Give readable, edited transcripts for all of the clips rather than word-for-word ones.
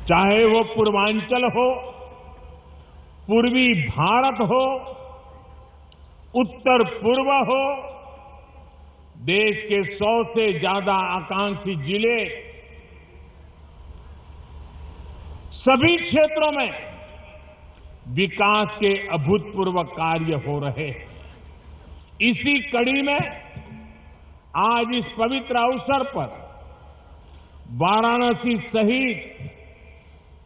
चाहे वो पूर्वांचल हो, पूर्वी भारत हो, उत्तर पूर्व हो, देश के 100 से ज्यादा आकांक्षी जिले, सभी क्षेत्रों में विकास के अभूतपूर्व कार्य हो रहे हैं। इसी कड़ी में आज इस पवित्र अवसर पर वाराणसी सहित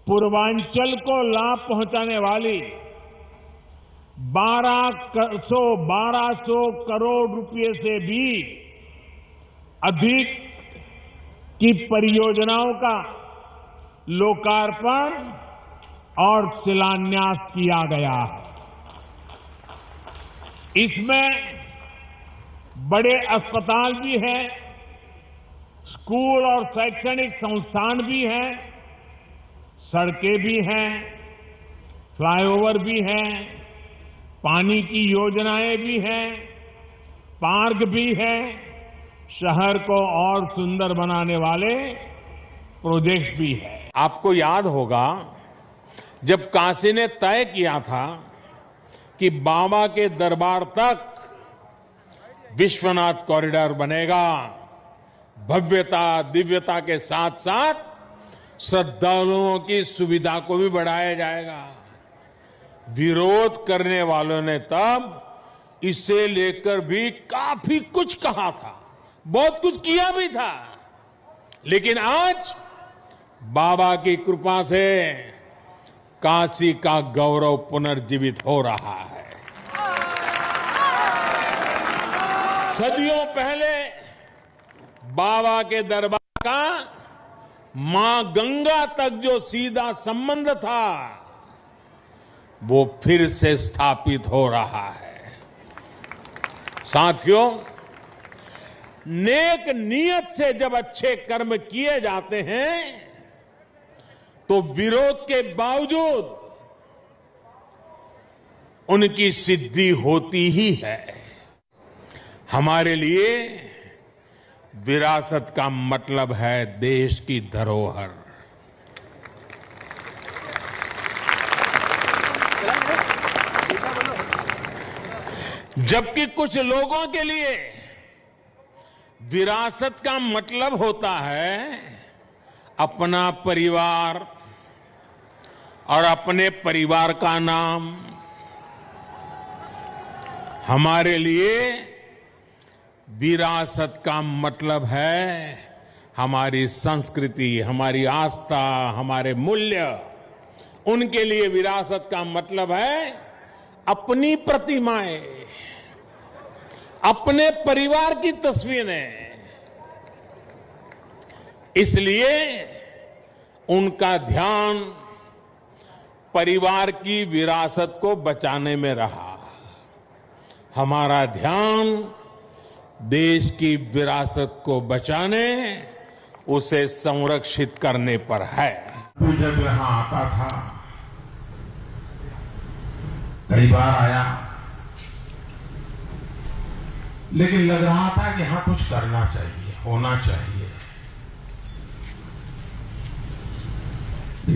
पूर्वांचल को लाभ पहुंचाने वाली 1200 करोड़ रुपए से भी अधिक की परियोजनाओं का लोकार्पण और शिलान्यास किया गया है। इसमें बड़े अस्पताल भी हैं, स्कूल और शैक्षणिक संस्थान भी हैं, सड़कें भी हैं, फ्लाईओवर भी हैं, पानी की योजनाएं भी हैं, पार्क भी हैं, शहर को और सुंदर बनाने वाले प्रोजेक्ट भी हैं। आपको याद होगा जब काशी ने तय किया था कि बाबा के दरबार तक विश्वनाथ कॉरिडोर बनेगा, भव्यता दिव्यता के साथ साथ श्रद्धालुओं की सुविधा को भी बढ़ाया जाएगा। विरोध करने वालों ने तब इसे लेकर भी काफी कुछ कहा था, बहुत कुछ किया भी था, लेकिन आज बाबा की कृपा से काशी का गौरव पुनर्जीवित हो रहा है। सदियों पहले बाबा के दरबार का मां गंगा तक जो सीधा संबंध था वो फिर से स्थापित हो रहा है। साथियों, नेक नियत से जब अच्छे कर्म किए जाते हैं तो विरोध के बावजूद उनकी सिद्धि होती ही है। हमारे लिए विरासत का मतलब है देश की धरोहर। जबकि कुछ लोगों के लिए विरासत का मतलब होता है अपना परिवार और अपने परिवार का नाम। हमारे लिए विरासत का मतलब है हमारी संस्कृति, हमारी आस्था, हमारे मूल्य। उनके लिए विरासत का मतलब है अपनी प्रतिमाएं, अपने परिवार की तस्वीरें। इसलिए उनका ध्यान परिवार की विरासत को बचाने में रहा। हमारा ध्यान देश की विरासत को बचाने, उसे संरक्षित करने पर है। जब यहां आता था, कई बार आया, लेकिन लग रहा था कि यहां कुछ करना चाहिए, होना चाहिए।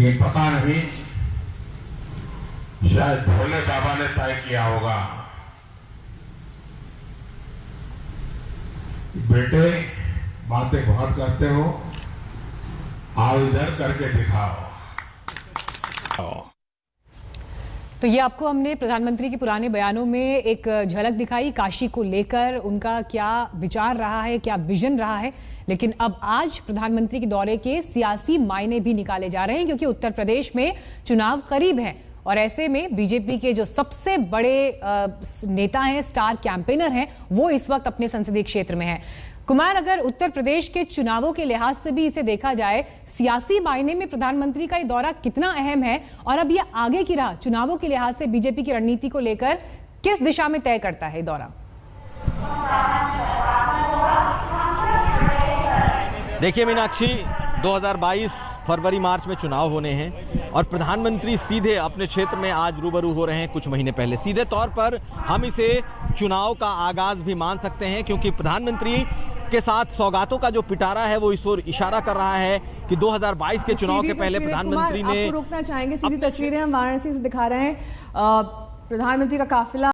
ये पता नहीं, शायद भोले बाबा ने तय किया होगा, बेटे बातें बहुत करते हो, आओ इधर करके दिखाओ। तो ये आपको हमने प्रधानमंत्री के पुराने बयानों में एक झलक दिखाई, काशी को लेकर उनका क्या विचार रहा है, क्या विजन रहा है। लेकिन अब आज प्रधानमंत्री के दौरे के सियासी मायने भी निकाले जा रहे हैं, क्योंकि उत्तर प्रदेश में चुनाव करीब है और ऐसे में बीजेपी के जो सबसे बड़े नेता हैं, स्टार कैंपेनर हैं, वो इस वक्त अपने संसदीय क्षेत्र में हैं। कुमार, अगर उत्तर प्रदेश के चुनावों के लिहाज से भी इसे देखा जाए, सियासी मायने में प्रधानमंत्री का ये दौरा कितना अहम है और अब ये आगे की राह चुनावों के लिहाज से बीजेपी की रणनीति को लेकर किस दिशा में तय करता है ये दौरा? देखिए मीनाक्षी, 2022 फरवरी मार्च में चुनाव होने हैं और प्रधानमंत्री सीधे अपने क्षेत्र में आज रूबरू हो रहे हैं कुछ महीने पहले। सीधे तौर पर हम इसे चुनाव का आगाज भी मान सकते हैं, क्योंकि प्रधानमंत्री के साथ सौगातों का जो पिटारा है वो इस ओर इशारा कर रहा है कि कि 2022 के चुनाव के पहले प्रधानमंत्री ने आपको रोकना चाहेंगे, सीधी तस्वीरें हम वाराणसी से दिखा रहे हैं। प्रधानमंत्री का काफिला